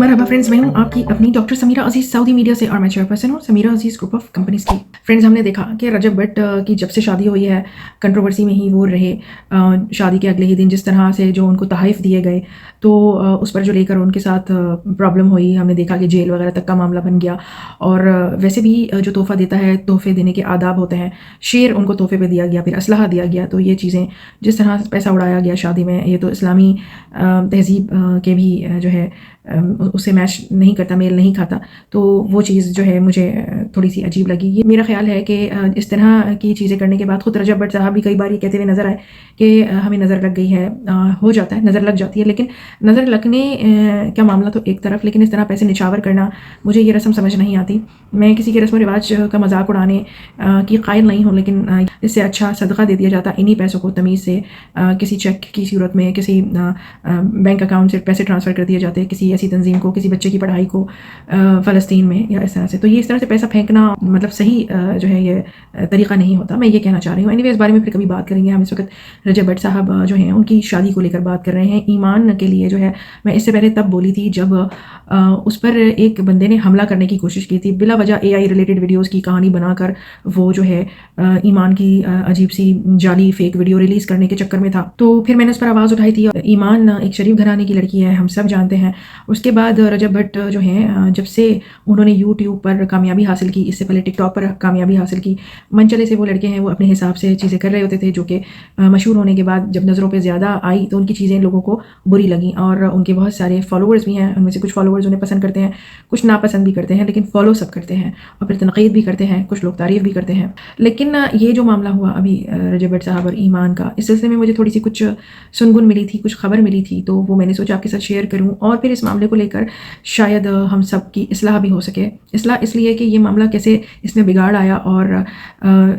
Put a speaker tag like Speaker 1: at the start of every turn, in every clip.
Speaker 1: मरहबा friends, मैं हूं आपकी अपनी डॉक्टर समीरा अजीज़ सऊदी मीडिया से और मैं चेयरपर्सन हूं समीरा अजीज़ ग्रुप ऑफ कंपनीज़ की। फ्रेंड्स, हमने देखा कि रजब भट्ट की जब से शादी हुई है कंट्रोवर्सी में ही वो रहे। शादी के अगले ही दिन जिस तरह से जो उनको तहफ़ दिए गए तो उस पर जो लेकर उनके साथ प्रॉब्लम हुई, हमने देखा कि जेल वगैरह तक का मामला बन गया। और वैसे भी जो तोहफ़ा देता है, तोहफ़े देने के आदाब होते हैं। शेर उनको तोहफ़े पे दिया गया, फिर असलहा दिया गया। तो ये चीज़ें जिस तरह से पैसा उड़ाया गया शादी में, ये तो इस्लामी तहज़ीब के भी जो है उससे मैच नहीं करता, मेल नहीं खाता। तो वो चीज़ जो है मुझे थोड़ी सी अजीब लगी। ये मेरा ख्याल है कि इस तरह की चीज़ें करने के बाद खुद रजब भट्ट साहब भी कई बार ये कहते हुए नज़र आए कि हमें नज़र लग गई है। हो जाता है, नज़र लग जाती है, लेकिन नज़र लगने का मामला तो एक तरफ, लेकिन इस तरह पैसे निछावर करना, मुझे ये रस्म समझ नहीं आती। मैं किसी के रस्म रिवाज का मजाक उड़ाने की कायल नहीं हूँ, लेकिन इससे अच्छा सदका दे दिया जाता इन्हीं पैसों को तमीज़ से किसी चेक की सूरत में किसी बैंक अकाउंट से पैसे ट्रांसफ़र कर दिए जाते किसी ऐसी तंजीम को, किसी बच्चे की पढ़ाई को फ़लस्तीन में या इस तरह से। तो ये इस तरह से पैसा फेंकना मतलब सही जो है ये तरीक़ा नहीं होता। मैं ये कहना चाह रही हूँ। एनीवे, इस बारे में फिर कभी बात करेंगे। हम इस वक्त रजब भट्ट साहब जो हैं उनकी शादी को लेकर बात कर रहे हैं। ईमान के लिए जो है, मैं इससे पहले तब बोली थी जब उस पर एक बंदे ने हमला करने की कोशिश की थी, बिला वजह AI रिलेटेड वीडियोज़ की कहानी बनाकर वो जो है ईमान की अजीब सी जाली फेक वीडियो रिलीज़ करने के चक्कर में था। तो फिर मैंने उस पर आवाज़ उठाई थी। ईमान एक शरीफ घराने की लड़की है, हम सब जानते हैं। उसके बाद रजब भट्ट जो हैं, जब से उन्होंने यूट्यूब पर कामयाबी हासिल की, इससे पहले टिकटॉक पर कामयाबी हासिल की, मनचले से वो लड़के हैं, वो अपने हिसाब से चीज़ें कर रहे होते थे जो कि मशहूर होने के बाद जब नज़रों पर ज़्यादा आई तो उनकी चीज़ें लोगों को बुरी लगी। और उनके बहुत सारे फॉलोअर्स भी हैं, उनमें से कुछ फॉलोअर्स उन्हें पसंद करते हैं, कुछ नापसंद भी करते हैं, लेकिन फॉलो सब करते हैं और फिर तनकीद भी करते हैं, कुछ लोग तारीफ़ भी करते हैं। लेकिन ये जो मामला हुआ अभी रजब भट्ट साहब और ईमान का, इस सिलसिले में मुझे थोड़ी सी कुछ सुनगुन मिली थी, कुछ खबर मिली थी, तो वो मैंने सोचा आपके साथ शेयर करूं और फिर इस मामले को लेकर शायद हम सब की इस्लाह भी हो सके। इस्लाह इसलिए कि ये मामला कैसे इसमें बिगाड़ आया। और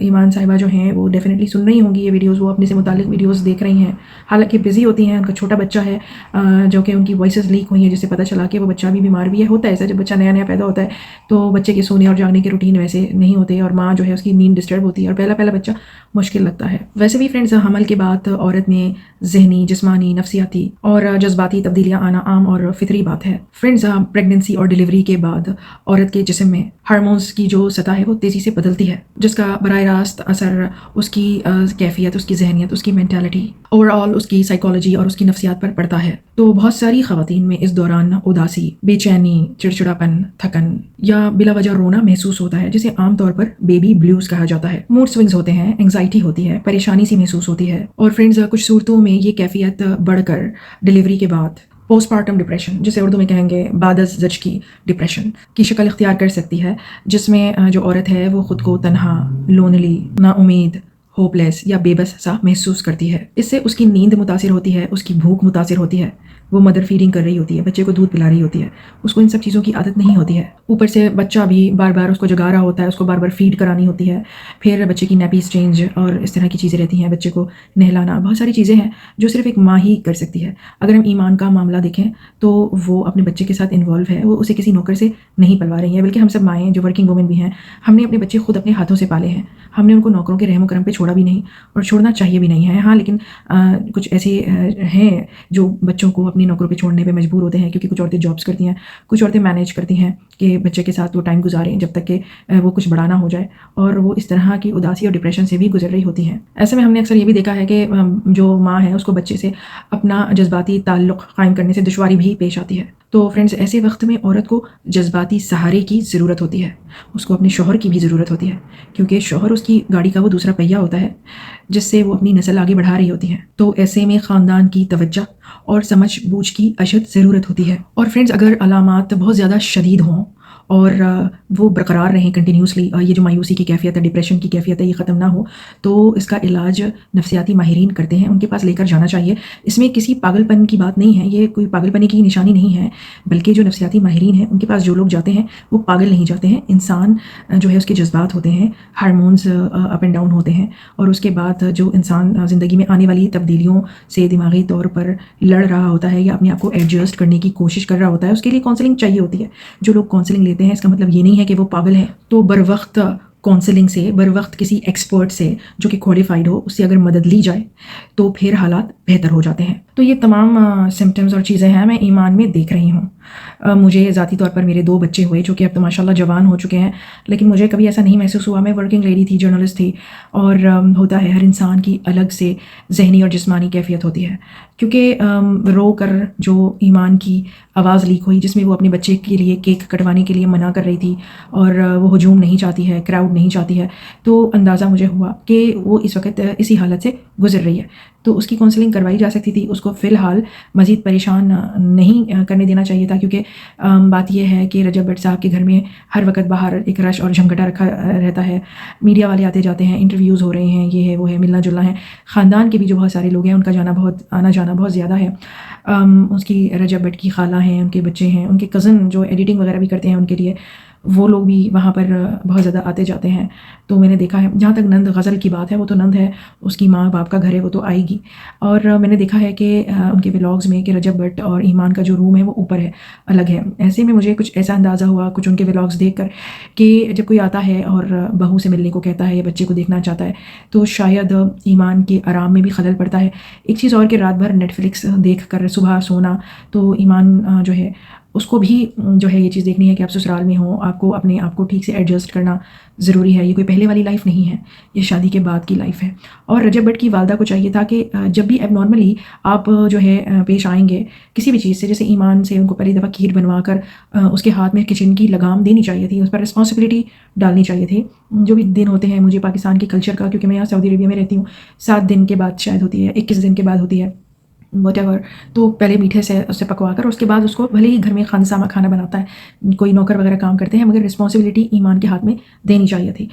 Speaker 1: ईमान साहिबा जो हैं वो डेफिनेटली सुन रही होंगी ये वीडियोज़, वो अपने से मुतालिक वीडियोज़ देख रही हैं, हालांकि बिज़ी होती हैं। उनका छोटा बच्चा है जो कि उनकी वॉइसेस लीक हुई हैं, जिससे पता चला कि वो बच्चा भी बीमार भी है। होता है ऐसा, जब बच्चा नया नया पैदा होता है तो बच्चे के सोने और जागने के रूटीन वैसे नहीं होते और माँ जो है उसकी नींद डिस्टर्ब होती है और पहला पहला बच्चा मुश्किल लगता है। वैसे भी फ्रेंड्स, हमल के बाद औरत में ज़हनी, जिस्मानी, नफ्सियाती और जज्बाती तब्दीलियाँ आना आम और फितरी बात है। फ्रेंड्स, प्रेगनेंसी और डिलीवरी के बाद औरत के जिस्म में हार्मोन्स की जो सतह है वो तेज़ी से बदलती है, जिसका बराह रास्त असर उसकी कैफियत, उसकी जहनियत, उसकी मेंटालिटी, ओवरऑल उसकी साइकोलॉजी और उसकी नफ्सियात पर पड़ता है। तो बहुत सारी ख़वातीन में इस दौरान उदासी, बेचैनी, चिड़चिड़ापन, थकन या बिला वजह रोना महसूस होता है, जिसे आमतौर पर बेबी ब्लूज कहा जाता है। मूड स्विंग्स होते हैं, एंग्जाइटी होती है, परेशानी सी महसूस होती है। और फ्रेंड्स, कुछ सूरतों में ये कैफियत बढ़कर डिलीवरी के बाद पोस्टमार्टम डिप्रेशन, जिसे उर्दू में कहेंगे बादज़ ज़चकी डिप्रेशन, की शक्ल इख्तियार कर सकती है, जिसमें जो औरत है वो ख़ुद को तन्हा, लोनली, नाउमीद, होपलेस या बेबस सा महसूस करती है। इससे उसकी नींद मुतासिर होती है, उसकी भूख मुतासिर होती है, वो मदर फीडिंग कर रही होती है, बच्चे को दूध पिला रही होती है, उसको इन सब चीज़ों की आदत नहीं होती है। ऊपर से बच्चा भी बार बार उसको जगा रहा होता है, उसको बार बार फीड करानी होती है, फिर बच्चे की नैपीज़ चेंज और इस तरह की चीज़ें रहती हैं, बच्चे को नहलाना, बहुत सारी चीज़ें हैं जो सिर्फ एक माँ ही कर सकती है। अगर हम ईमान का मामला देखें तो वो अपने बच्चे के साथ इन्वॉल्व है, वो उसे किसी नौकर से नहीं पलवा रही है, बल्कि हम सब माएँ जो वर्किंग वुमेन भी हैं, हमने अपने बच्चे खुद अपने हाथों से पाले हैं, हमने उनको नौकरों के रहम करम पे छोड़ा भी नहीं और छोड़ना चाहिए भी नहीं है। हाँ, लेकिन कुछ ऐसे हैं जो बच्चों को अपनी नौकरों पे छोड़ने पे मजबूर होते हैं, क्योंकि कुछ औरतें जॉब्स करती हैं, कुछ औरतें मैनेज करती हैं कि बच्चे के साथ वो टाइम गुजारें जब तक कि वो कुछ बड़ा ना हो जाए, और वो इस तरह की उदासी और डिप्रेशन से भी गुजर रही होती हैं। ऐसे में हमने अक्सर ये भी देखा है कि जो माँ है उसको बच्चे से अपना जज्बाती ताल्लुक़ कायम करने से दुश्वारी भी पेश आती है। तो फ्रेंड्स, ऐसे वक्त में औरत को जज्बाती सहारे की ज़रूरत होती है, उसको अपने शौहर की भी ज़रूरत होती है, क्योंकि शौहर उसकी गाड़ी का वो दूसरा पहिया होता है जिससे वो अपनी नस्ल आगे बढ़ा रही होती है। तो ऐसे में ख़ानदान की तवज्जो और समझ बूझ की अशद ज़रूरत होती है। और फ्रेंड्स, अगर अलामात बहुत ज़्यादा शदीद हों और वो बरकरार रहें कंटिन्यूसली, ये जो मायूसी की कैफियत है, डिप्रेशन की कैफियत है, ये ख़त्म ना हो, तो इसका इलाज नफ्सियाती माहिरीन करते हैं, उनके पास लेकर जाना चाहिए। इसमें किसी पागलपन की बात नहीं है, ये कोई पागलपने की निशानी नहीं है, बल्कि जो नफ्सियाती माहिरीन हैं उनके पास जो लोग जाते हैं वो पागल नहीं जाते हैं। इंसान जो है उसके जज्बात होते हैं, हार्मोन्स अप एंड डाउन होते हैं, और उसके बाद जो इंसान ज़िंदगी में आने वाली तब्दीलियों से दिमागी तौर पर लड़ रहा होता है या अपने आप को एडजस्ट करने की कोशिश कर रहा होता है, उसके लिए काउंसलिंग चाहिए होती है। जो लोग काउंसलिंग लेते हैं, इसका मतलब ये नहीं है कि वो पागल हैं। तो बर वक्त काउंसलिंग से बर वक्त किसी एक्सपर्ट से जो कि क्वालिफाइड हो उससे अगर मदद ली जाए तो फिर हालात बेहतर हो जाते हैं। तो ये तमाम सिम्टम्स और चीज़ें हैं मैं ईमान में देख रही हूँ। मुझे ज़ाती तौर पर मेरे 2 बच्चे हुए जो कि अब तो माशाल्लाह जवान हो चुके हैं, लेकिन मुझे कभी ऐसा नहीं महसूस हुआ। मैं वर्किंग लेडी थी, जर्नलिस्ट थी, और होता है हर इंसान की अलग से ज़हनी और जिस्मानी कैफियत होती है, क्योंकि रो कर जो ईमान की आवाज़ लीक हुई जिसमें वो अपने बच्चे के लिए केक कटवाने के लिए मना कर रही थी और वो हजूम नहीं चाहती है, क्राउड नहीं चाहती है, तो अंदाज़ा मुझे हुआ कि वो इस वक्त इसी हालत से गुजर रही है। तो उसकी काउंसलिंग करवाई जा सकती थी, उसको फ़िलहाल मज़ीद परेशान नहीं करने देना चाहिए था, क्योंकि बात यह है कि रजब भट्ट साहब के घर में हर वक्त बाहर एक रश और झमघटा रखा रहता है, मीडिया वाले आते जाते हैं, इंटरव्यूज़ हो रहे हैं, ये है वो है, मिलना जुलना है। ख़ानदान के भी जो बहुत सारे लोग हैं उनका आना जाना बहुत ज़्यादा है। उसकी रजब भट्ट की खाला हैं, उनके बच्चे हैं, उनके कज़न जो एडिटिंग वगैरह भी करते हैं उनके लिए, वो लोग भी वहाँ पर बहुत ज़्यादा आते जाते हैं। तो मैंने देखा है, जहाँ तक नंद गज़ल की बात है, वो तो नंद है, उसकी माँ बाप का घर है, वो तो आएगी। और मैंने देखा है कि उनके व्लॉग्स में कि रजब भट्ट और ईमान का जो रूम है वो ऊपर है, अलग है। ऐसे में मुझे कुछ ऐसा अंदाज़ा हुआ कुछ उनके व्लॉग्स देख कर कि जब कोई आता है और बहू से मिलने को कहता है या बच्चे को देखना चाहता है तो शायद ईमान के आराम में भी खलल पड़ता है। एक चीज़ और कि रात भर नेटफ्लिक्स देख कर सुबह सोना, तो ईमान जो है उसको भी जो है ये चीज़ देखनी है कि आप ससुराल में हो, आपको अपने आप को ठीक से एडजस्ट करना ज़रूरी है। ये कोई पहले वाली लाइफ नहीं है, ये शादी के बाद की लाइफ है। और रजब भट्ट की वालदा को चाहिए था कि जब भी एबनॉर्मली आप जो है पेश आएंगे किसी भी चीज़ से, जैसे ईमान से उनको पहली दफ़ा खीर बनवा कर उसके हाथ में किचन की लगाम देनी चाहिए थी, उस पर रिस्पॉन्सिबिलिटी डालनी चाहिए थी। जो भी दिन होते हैं मुझे पाकिस्तान के कल्चर का, क्योंकि मैं यहाँ सऊदी अरबिया में रहती हूँ, 7 दिन के बाद शायद होती है, 21 दिन के बाद होती है, वटेवर। तो पहले मीठे से उससे पकवा कर उसके बाद उसको, भले ही घर में खानसामा खाना बनाता है, कोई नौकर वगैरह काम करते हैं, मगर रिस्पॉन्सिबिलिटी ईमान के हाथ में देनी चाहिए थी।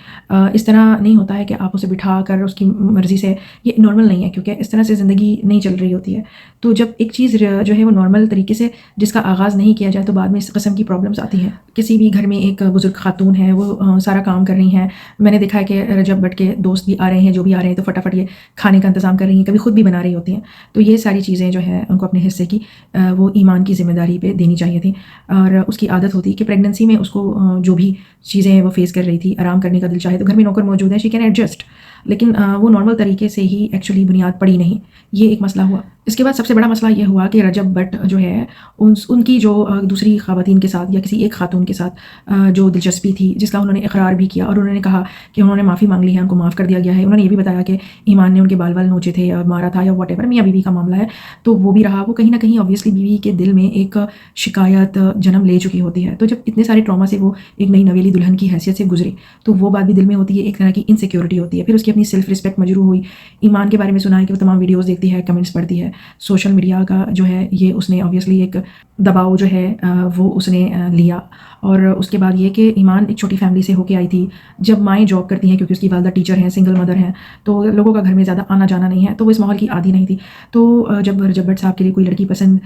Speaker 1: इस तरह नहीं होता है कि आप उसे बिठा कर उसकी मर्ज़ी से, ये नॉर्मल नहीं है, क्योंकि इस तरह से ज़िंदगी नहीं चल रही होती है। तो जब एक चीज़ जो है वो नॉर्मल तरीके से जिसका आगाज़ नहीं किया जाए तो बाद में इस किस्म की प्रॉब्लम्स आती हैं। किसी भी घर में एक बुज़ुर्ग खातून है, वो सारा काम कर रही हैं। मैंने देखा है कि रजब भट्ट के दोस्त भी आ रहे हैं, जो भी आ रहे हैं, तो फटाफट ये खाने का इंतज़ाम कर रही हैं, कभी खुद भी बना रही होती हैं। तो ये सारी चीज़ें जो है उनको अपने हिस्से की वो ईमान की ज़िम्मेदारी पे देनी चाहिए थी। और उसकी आदत होती कि प्रेगनेंसी में उसको जो भी चीज़ें वो फेस कर रही थी, आराम करने का दिल चाहे तो घर में नौकर मौजूद है, शी कैन एडजस्ट, लेकिन वो नॉर्मल तरीके से ही एक्चुअली बुनियाद पड़ी नहीं, ये एक मसला हुआ। इसके बाद सबसे बड़ा मसला ये हुआ कि रजब भट्ट जो है उनकी जो दूसरी ख़वातीन के साथ या किसी एक खातून के साथ जो दिलचस्पी थी, जिसका उन्होंने इकरार भी किया और उन्होंने कहा कि उन्होंने माफ़ी मांग ली है, उनको माफ़ कर दिया गया है। उन्होंने ये भी बताया कि ईमान ने उनके बाल बाल नोचे थे या मारा था या वट एवर, मियाँ बीवी का मामला है, तो वो भी रहा। वो कहीं ना कहीं ऑब्वियसली बीवी के दिल में एक शिकायत जन्म ले चुकी होती है। तो जब इतने सारे ट्रॉमा से वो एक नई नवेली दुल्हन की हैसियत से गुजरी तो वो बात भी दिल में होती है, एक तरह की इनसिक्योरिटी होती है। फिर उसकी अपनी सेल्फ रिस्पेक्ट मजरू हुई। ईमान के बारे में सुना है कि वो तमाम वीडियोज़ देखती है, कमेंट्स पढ़ती है, सोशल मीडिया का जो है ये उसने ऑब्वियसली एक दबाव जो है वो उसने लिया। और उसके बाद ये कि ईमान एक छोटी फैमिली से होके आई थी। जब माएँ जॉब करती हैं, क्योंकि उसकी वालदा टीचर हैं, सिंगल मदर हैं, तो लोगों का घर में ज़्यादा आना जाना नहीं है, तो वो इस माहौल की आदी नहीं थी। तो जब रजब भट्ट साहब के लिए कोई लड़की पसंद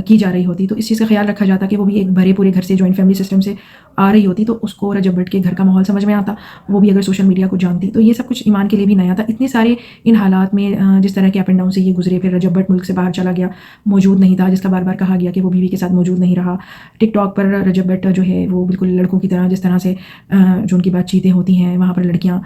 Speaker 1: की जा रही होती तो इस चीज़ का ख्याल रखा जाता कि वो भी एक भरे पूरे घर से, जॉइंट फैमिली सिस्टम से आ रही होती, तो उसको रजब भट्ट के घर का माहौल समझ में आता, वो भी अगर सोशल मीडिया को जानती। तो ये सब कुछ ईमान के लिए भी नया था। इतने सारे इन हालात में जिस तरह के अप एंड डाउन से ये गुजरे, फिर रजब भट्ट मुल्क से बाहर चला गया, मौजूद नहीं था, जिसका बार बार कहा गया कि वो बीवी के साथ मौजूद नहीं रहा। टिकटॉक पर रजब भट्ट जो है वो बिल्कुल लड़कों की तरह, जिस तरह से जो उनकी बातचीतें होती हैं वहाँ पर लड़कियाँ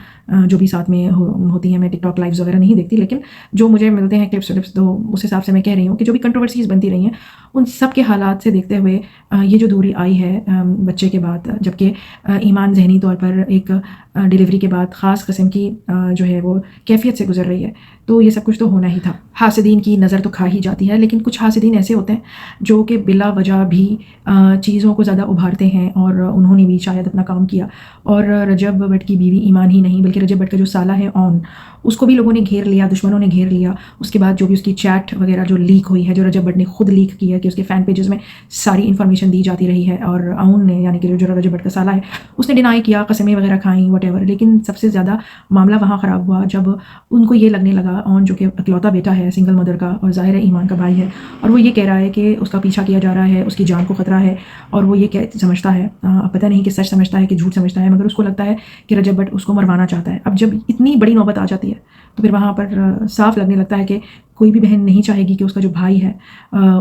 Speaker 1: जो भी साथ में होती हैं, मैं टिकटॉक लाइव्स वगैरह नहीं देखती, लेकिन जो मुझे मिलते हैं क्लिप्स विलिप्स, तो उस हिसाब से मैं कह रही हूँ कि जो भी कंट्रोवर्सीज बनती रही हैं उन सब के हालात से देखते हुए ये जो दूरी आई है बच्चे के बाद, जबकि ईमान ज़हनी तौर पर एक डिलीवरी के बाद ख़ास किस्म की जो है वो कैफियत से गुजर रही है, तो ये सब कुछ तो होना ही था। हासिदीन की नज़र तो खा ही जाती है, लेकिन कुछ हासिदीन ऐसे होते हैं जो कि बिला वजह भी चीज़ों को ज़्यादा उभारते हैं, और उन्होंने भी शायद अपना काम किया। और रजब भट्ट की बीवी ईमान ही नहीं बल्कि रजब भट्ट का जो साला है ऑन, उसको भी लोगों ने घेर लिया, दुश्मनों ने घेर लिया। उसके बाद जो भी उसकी चैट वगैरह जो लीक हुई है, जो रजब भट्ट ने खुद लीक की है, कि उसके फ़ैन पेजेस में सारी इन्फॉर्मेशन दी जाती रही है, और आउन ने, यानी कि जो रजब भट्ट का साला है, उसने डिनाई किया, कसमें वगैरह खाई, वटेवर। लेकिन सबसे ज़्यादा मामला वहाँ ख़राब हुआ जब उनको ये लगने लगा, ऑन जो कि इकलौता बेटा है सिंगल मदर का और ज़ाहिर है ईमान का भाई है, और वो ये कह रहा है कि उसका पीछा किया जा रहा है, उसकी जान को ख़तरा है, और वो ये समझता है, पता नहीं कि सच समझता है कि झूठ समझता है, मगर उसको लगता है कि रजब भट्ट उसको मरवाना चाहता है। अब जब इतनी बड़ी नौबत आ जाती है तो फिर वहाँ पर साफ लगने लगता है कि कोई भी बहन नहीं चाहेगी कि उसका जो भाई है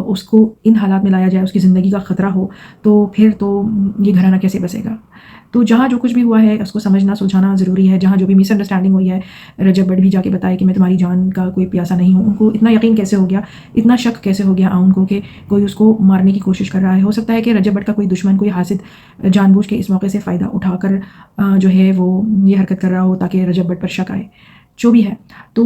Speaker 1: उसको इन हालात में लाया जाए, उसकी ज़िंदगी का ख़तरा हो, तो फिर तो ये घराना कैसे बसेगा। तो जहाँ जो कुछ भी हुआ है उसको समझना सुलझाना ज़रूरी है। जहाँ जो भी मिसअंडरस्टैंडिंग हुई है, रजब बट भी जाके बताए कि मैं तुम्हारी जान का कोई प्यासा नहीं हूँ। उनको इतना यकीन कैसे हो गया, इतना शक कैसे हो गया आउन को कि कोई उसको मारने की कोशिश कर रहा है। हो सकता है कि रजब बट का कोई दुश्मन, कोई हासिद जानबूझ के इस मौके से फ़ायदा उठाकर जो है वो ये हरकत कर रहा हो ताकि रजब बट पर शक आए। जो भी है, तो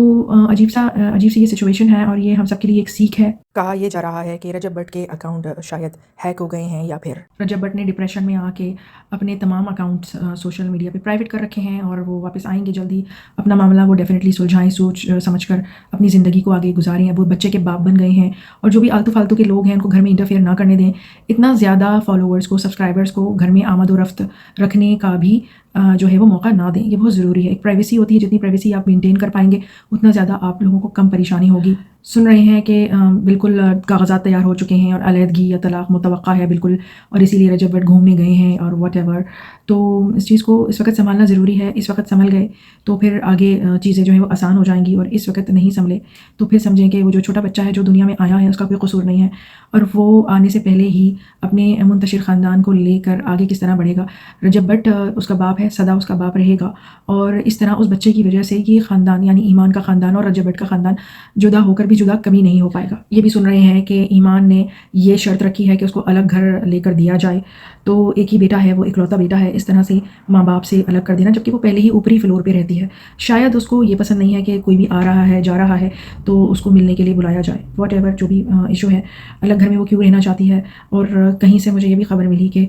Speaker 1: अजीब सी ये सिचुएशन है और ये हम सब के लिए एक सीख है।
Speaker 2: कहा यह जा रहा है कि रजब भट्ट के अकाउंट शायद हैक हो गए हैं या फिर
Speaker 1: रजब भट्ट ने डिप्रेशन में आके अपने तमाम अकाउंट्स सोशल मीडिया पे प्राइवेट कर रखे हैं और वो वापस आएंगे जल्दी। अपना मामला वो डेफिनेटली सुलझाएं, सोच समझ कर अपनी ज़िंदगी को आगे गुजारें। वो बच्चे के बाप बन गए हैं और जो भी आलतू फालतू के लोग हैं उनको घर में इंटरफेयर ना करने दें। इतना ज़्यादा फॉलोअर्स को, सब्सक्राइबर्स को घर में आमद व रफ्त रखने का भी जो है वो मौका ना दें। ये बहुत ज़रूरी है। एक प्राइवेसी होती है, जितनी प्राइवेसी आप मेंटेन कर पाएंगे उतना ज़्यादा आप लोगों को कम परेशानी होगी। सुन रहे हैं कि बिल्कुल कागज़ात तैयार हो चुके हैं और अलहदगी या तलाक़ मुतवक्का है बिल्कुल, और इसीलिए रजब भट्ट घूमने गए हैं और व्हाटएवर। तो इस चीज़ को इस वक्त संभालना ज़रूरी है। इस वक्त संभल गए तो फिर आगे चीज़ें जो है वो आसान हो जाएंगी, और इस वक्त नहीं संभले तो फिर समझें कि वो जो छोटा बच्चा है जो दुनिया में आया है उसका कोई कसूर नहीं है, और वो आने से पहले ही अपने मुंतशिर ख़ानदान को लेकर आगे किस तरह बढ़ेगा। रजब भट्ट उसका बाप है, सदा उसका बाप रहेगा, और इस तरह उस बच्चे की वजह से ये ख़ानदान यानी ईमान का ख़ानदान और रजब भट्ट का ख़ानदान जुदा होकर भी जुदा कभी नहीं हो पाएगा। ये भी सुन रहे हैं कि ईमान ने ये शर्त रखी है कि उसको अलग घर लेकर दिया जाए। तो एक ही बेटा है, वो इकलौता बेटा है, इस तरह से माँ बाप से अलग कर देना, जबकि वो पहले ही ऊपरी फ्लोर पे रहती है। शायद उसको ये पसंद नहीं है कि कोई भी आ रहा है जा रहा है तो उसको मिलने के लिए बुलाया जाए। व्हाटएवर जो भी इशू है, अलग घर में वो क्यों रहना चाहती है। और कहीं से मुझे ये भी खबर मिली कि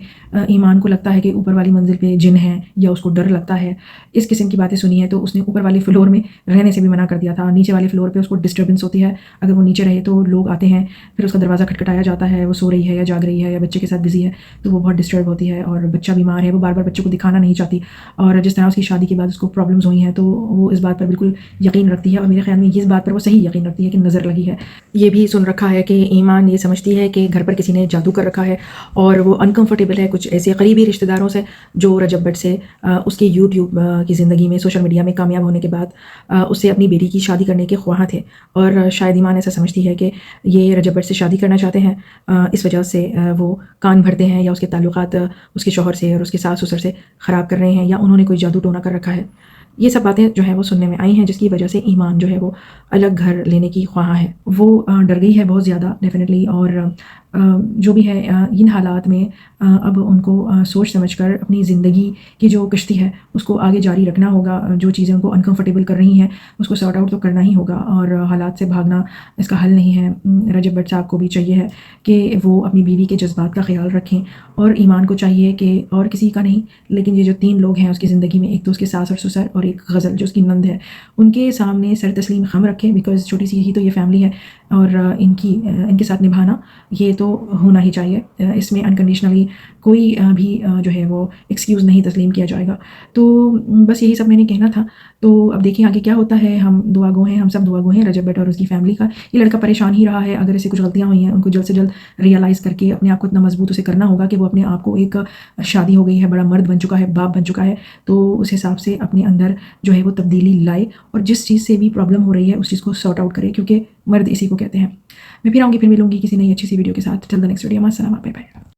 Speaker 1: ईमान को लगता है कि ऊपर वाली मंजिल पे जिन है या उसको डर लगता है। इस किस्म की बातें सुनी है तो उसने ऊपर वाले फ्लोर में रहने से भी मना कर दिया था। नीचे वाले फ्लोर पे उसको डिस्टर्बेंस होती है, अगर वो नीचे रहे तो लोग आते हैं, फिर उसका दरवाज़ा खटखटाया जाता है, वो सो रही है या जाग रही है या बच्चे के साथ बिजी है तो वो बहुत डिस्टर्ब होती है। और बच्चा बीमार है, वो बार बार बच्चे को दिखाना नहीं चाहती, और जिस तरह उसकी शादी के बाद उसको प्रॉब्लम्स हुई हैं तो वो इस बात पर बिल्कुल यकीन रखती है, और मेरे ख्याल में इस बात पर वो सही यकीन रखती है कि नज़र लगी है। ये भी सुन रखा है कि ईमान ये समझती है कि घर पर किसी ने जादू कर रखा है, और वो अनकंफर्टेबल है कुछ ऐसे करीबी रिश्तेदारों से जो रजब भट्ट से उसके यूट्यूब की ज़िंदगी में, सोशल मीडिया में कामयाब होने के बाद उससे अपनी बेटी की शादी करने के ख्वाह थे। और शायद ईमान ऐसा समझती है कि ये रजब भट्ट से शादी करना चाहते हैं, इस वजह से वो कान भरते हैं या उसके ताल्लुकात उसके शौहर से और उसके सास ससुर से ख़राब कर रहे हैं, या उन्होंने कोई जादू टोना कर रखा है। ये सब बातें जो है वो सुनने में आई हैं, जिसकी वजह से ईमान जो है वो अलग घर लेने की ख्वाह है। वो डर गई है बहुत ज़्यादा डेफिनेटली, और जो भी है इन हालात में अब उनको सोच समझकर अपनी ज़िंदगी की जो कश्ती है उसको आगे जारी रखना होगा। जो चीज़ें उनको अनकंफर्टेबल कर रही हैं उसको सॉर्ट आउट तो करना ही होगा, और हालात से भागना इसका हल नहीं है। रजब भट्ट साहब को भी चाहिए है कि वो अपनी बीवी के जज्बात का ख्याल रखें, और ईमान को चाहिए कि और किसी का नहीं लेकिन ये जो 3 लोग हैं उसकी ज़िंदगी में, एक तो उसके सास और ससुर और एक गज़ल जो उसकी नंद है, उनके सामने सर तस्लीम खम रखें, बिकॉज़ छोटी सी ही तो ये फैमिली है, और इनके साथ निभाना ये तो होना ही चाहिए। इसमें अनकंडीशनली कोई भी जो है वो एक्सक्यूज़ नहीं तस्लीम किया जाएगा। तो बस यही सब मैंने कहना था। तो अब देखिए आगे क्या होता है। हम दुआ गो हैं, हम सब दुआ गो हैं रजब भट्ट और उसकी फैमिली का। ये लड़का परेशान ही रहा है, अगर इसे कुछ गलतियाँ हुई हैं उनको जल्द से जल्द रियलाइज़ करके अपने आप को इतना मजबूत उसे करना होगा कि वो अपने आप को, एक शादी हो गई है, बड़ा मर्द बन चुका है, बाप बन चुका है, तो उस हिसाब से अपने अंदर जो है वो तब्दीली लाए, और जिस चीज़ से भी प्रॉब्लम हो रही है उस चीज़ को सॉर्ट आउट करे, क्योंकि मर्द इसी को कहते हैं। मैं फिर आऊँगी, फिर मिलूंगी किसी नई अच्छी सी वीडियो के साथ। टिल द नेक्स्ट वीडियो, अस्सलाम, बाय बाय।